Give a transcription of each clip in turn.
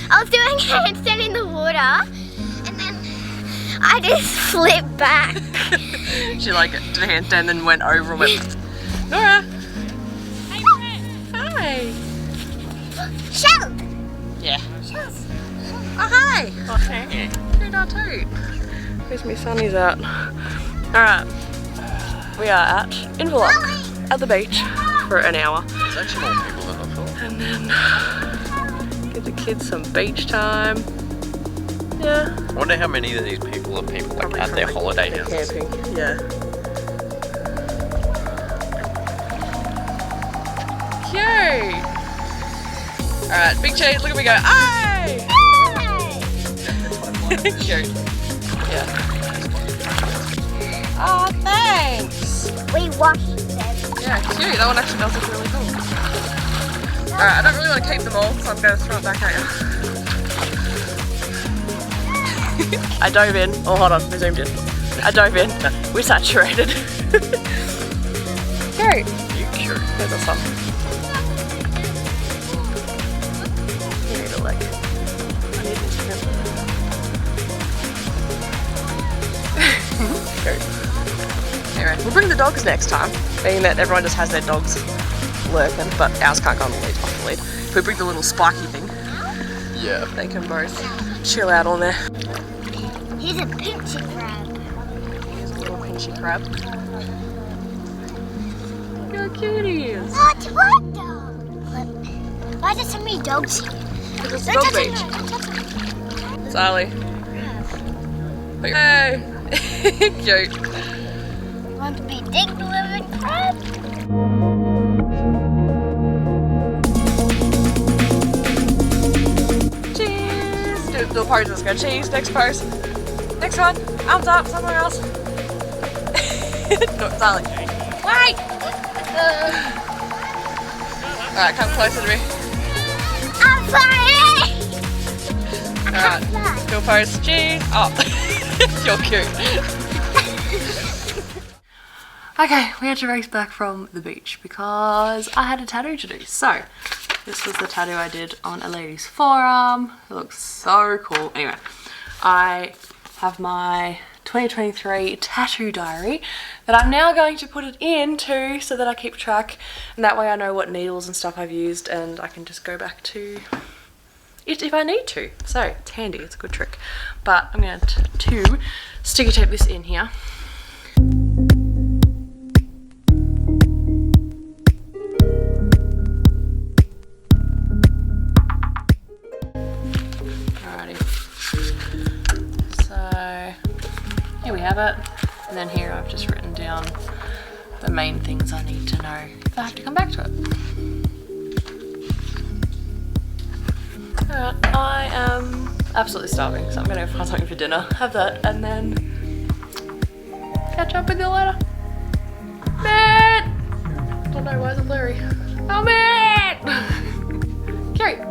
I was doing a handstand in the water and then I just flipped back. She like did a handstand and went over and went, Nora! Hi! Shell! Yeah. Shells. Oh, hi! Oh, hey. Toot our toot. Where's my sunnies at? Alright. We are at Inverloch at the beach for an hour. There's actually more people than I thought. And then give the kids some beach time. Yeah. I wonder how many of these people are people like Probably at their from holiday the houses. camping. Yeah. Cute! Alright, big cheese, look at me go. Aye! Cute. Yeah. Oh, thanks! We washed them. Yeah, cute. That one actually does look really cool. Alright, I don't really want to keep them all, so I'm going to throw it back at you. I dove in. Oh, hold on, we zoomed in. I dove in. We're saturated. Cute. You cute. There's a sun. You need a leg. I need Instagram. Cute. Anyway, we'll bring the dogs next time, being that everyone just has their dogs lurking, but ours can't go on the lead, off the lead. If we bring the little spiky thing, Yeah. they can both chill out on there. Here's a pinchy crab. Here's a little pinchy crab. You're cuties. What? What dog? Why are there so many dogs here? Because it's Don't dog touch it, beach. no, don't touch it. Sally. Hey. Cute. You want to be big living crab? Cheese. Do a pose. Let's go. Cheese. Next pose. Next one. Arms up. Somewhere else. No, Sally. Wait. Alright, come closer to me. I'm sorry! Alright. Do a pose. Cheese. Oh. You're cute. Okay, we had to race back from the beach because I had a tattoo to do. So, this was the tattoo I did on a lady's forearm. It looks so cool. Anyway, I have my 2023 tattoo diary that I'm now going to put it into so that I keep track, and that way I know what needles and stuff I've used and I can just go back to it if I need to. So, it's handy, it's a good trick. But I'm going to sticky tape this in here. Here we have it, and then here I've just written down the main things I need to know if I have to come back to it. Alright, I am absolutely starving, so I'm going to go find something for dinner, have that, and then catch up with you later. Matt! Don't know, why is it blurry? Oh, Matt! Cute.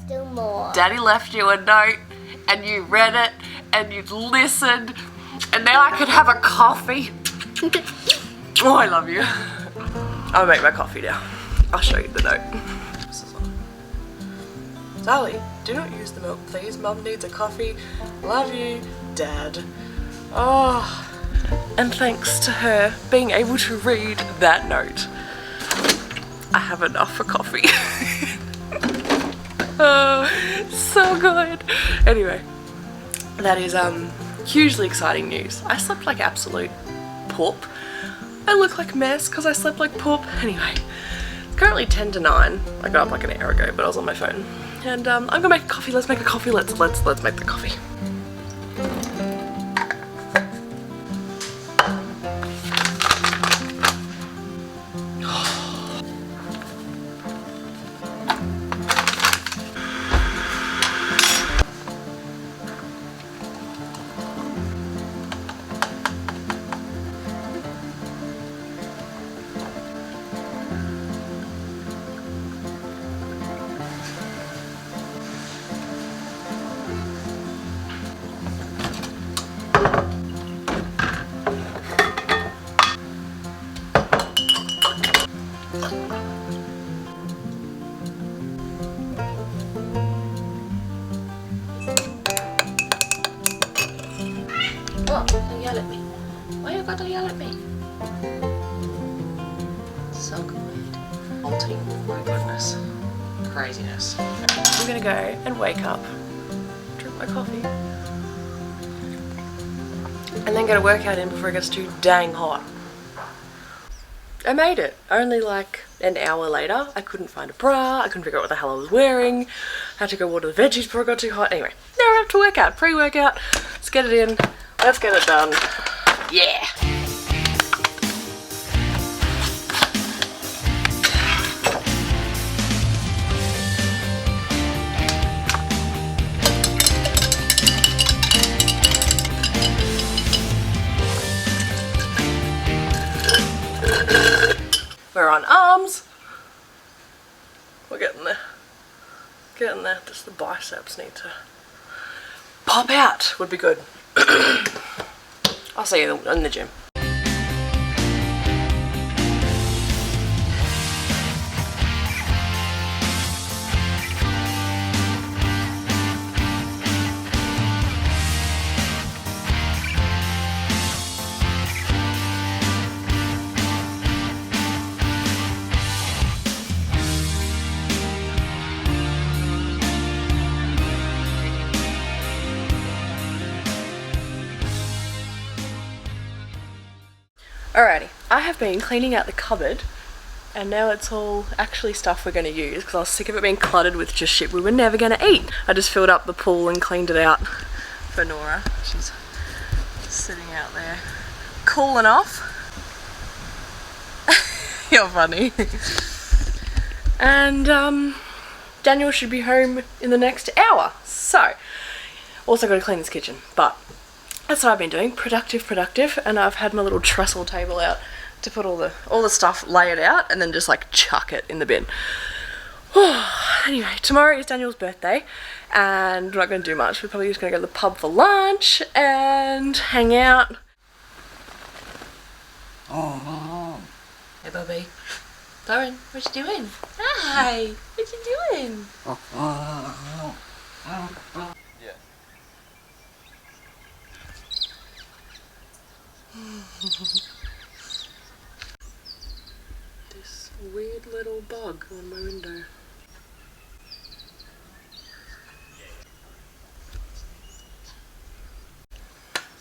Still more. Daddy left you a note, and you read it, and you listened, and now I could have a coffee. Oh, I love you. I'll make my coffee now. I'll show you the note. Sally, do not use the milk, please. Mum needs a coffee. Love you, Dad. Oh, and thanks to her being able to read that note, I have enough for coffee. Oh, so good. Anyway, that is hugely exciting news. I slept like absolute poop. I look like a mess because I slept like poop. Anyway, it's currently 10 to 9. I got up like an hour ago, but I was on my phone. And I'm gonna make a coffee. Let's make a coffee. Let's make the coffee. not gonna yell at me. So good. Salty. My goodness. Craziness. I'm gonna go and wake up, drink my coffee, and then get a workout in before it gets too dang hot. I made it. Only like an hour later. I couldn't find a bra. I couldn't figure out what the hell I was wearing. I had to go water the veggies before it got too hot. Anyway, now we're up to workout. Pre-workout. Let's get it in. Let's get it done. Yeah. We're on arms. We're getting there. Getting there. Just the biceps need to pop out. Would be good. I'll see you in the gym. Alrighty, I have been cleaning out the cupboard and now it's all actually stuff we're going to use because I was sick of it being cluttered with just shit we were never going to eat. I just filled up the pool and cleaned it out for Nora. She's sitting out there cooling off. You're funny. And Daniel should be home in the next hour. So, also got to clean this kitchen, but that's what I've been doing. Productive, and I've had my little trestle table out to put all the stuff, lay it out, and then just like chuck it in the bin. Anyway, tomorrow is Daniel's birthday, and we're not going to do much. We're probably just going to go to the pub for lunch and hang out. Hey, Bobby. Lauren, what you doing? Hi, what you doing? Yeah. This weird little bug on my window.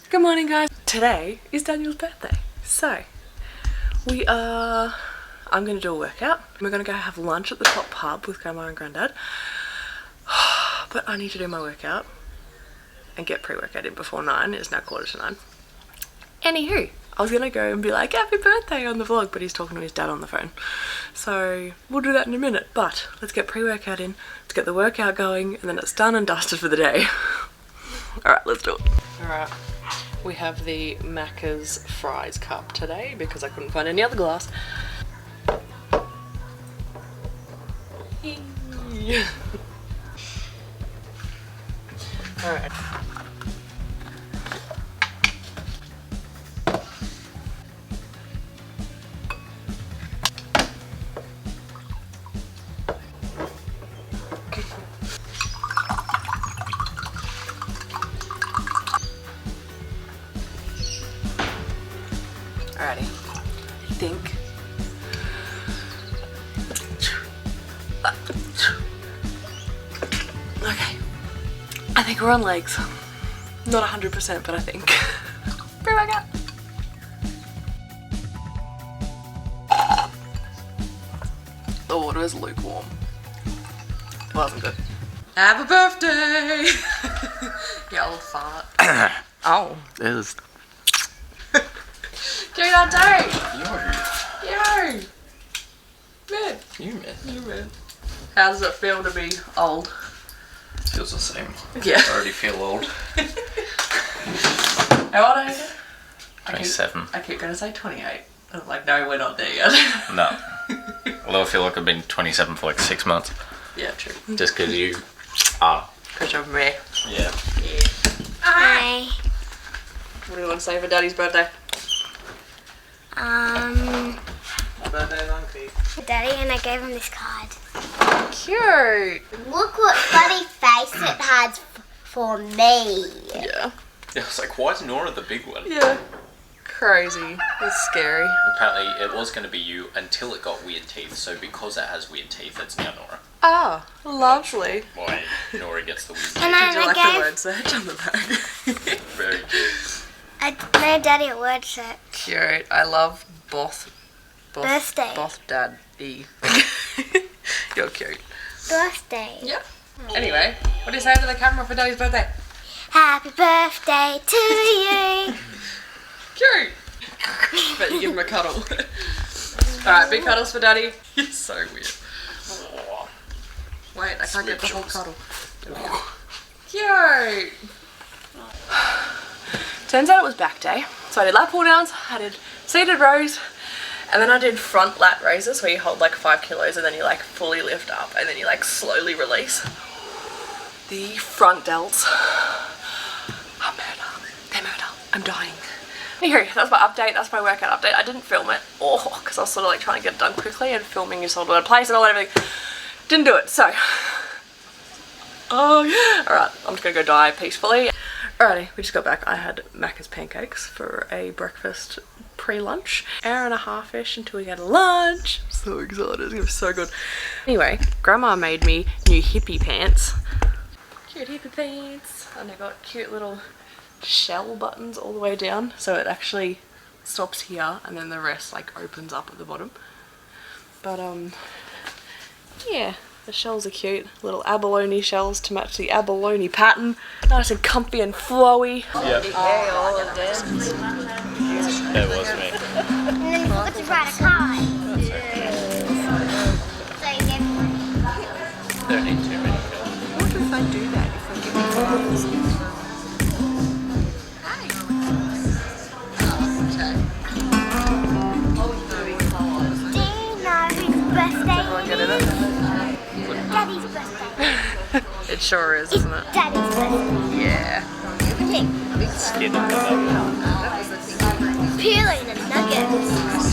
Good morning, guys. Today is Daniel's birthday, so I'm gonna do a workout. We're gonna go have lunch at the top pub with Grandma and Granddad. But I need to do my workout and get pre-workout in before 9. It's now 8:45. Anywho, I was gonna go and be like, happy birthday on the vlog, but he's talking to his dad on the phone. So we'll do that in a minute, but let's get pre-workout in, let's get the workout going, and then it's done and dusted for the day. Alright, let's do it. Alright, we have the Macca's fries cup today because I couldn't find any other glass. Alright. Alrighty, I think okay, I think we're on legs. Not 100%, but I think. Pre-workout. The water is lukewarm. It wasn't good. Happy birthday! You old fart. Oh. It was. Give me that day! Yo. Yo! Man. You man. You man. How does it feel to be old? Feels the same. Yeah. I already feel old. How old are you? 27. I keep going to say 28. I'm like, no, we're not there yet. No. Although I feel like I've been 27 for like 6 months. Yeah, true. Just because you are. Because you're me. Yeah. Yeah. Hi. What do you want to say for Daddy's birthday? Birthday, Monkey. Daddy, and I gave him this card. Cute. Look what funny face it has for me. Yeah. Yeah, I was like, why is Nora the big one? Yeah. crazy. It's scary. Apparently, it was going to be you until it got weird teeth. So because it has weird teeth, it's now Nora. Ah, lovely. Why Nora gets the weird teeth. And Did you like the word search on the back? Very cute. I made Daddy a word set. Cute. I love both. Birthday. Both Daddy. You're cute. Birthday. Yeah. Anyway, what do you say to the camera for Daddy's birthday? Happy birthday to you. Cute. But you give him a cuddle. Alright, big cuddles for Daddy. You're so weird. Wait, I can't get the whole cuddle. Cute. Turns out it was back day. So I did lat pull downs, I did seated rows, and then I did front lat raises where you hold like 5 kilos and then you like fully lift up and then you like slowly release. The front delts are murder. They're murder. I'm dying. Anywho, that's my update. That's my workout update. I didn't film it. Because I was sort of like trying to get it done quickly and filming is all over the place and all and everything. Didn't do it. So, alright, I'm just gonna go die peacefully. Alrighty, we just got back. I had Macca's pancakes for a breakfast pre-lunch. Hour and a half-ish until we get lunch. I'm so excited. It's gonna be so good. Anyway, Grandma made me new hippie pants. Cute hippie pants. And they got cute little shell buttons all the way down. So it actually stops here and then the rest like opens up at the bottom. But yeah. The shells are cute, little abalone shells to match the abalone pattern. Nice and comfy and flowy. Yep. That was me. And then you forgot to write a card. So you gave me Don't need too many. What if I do that? If I give you flowers? Do you know whose birthday Everyone get it up? Daddy's birthday. It sure is, isn't it? Daddy's birthday. Yeah. Skin of the nugget. Peeling the nuggets.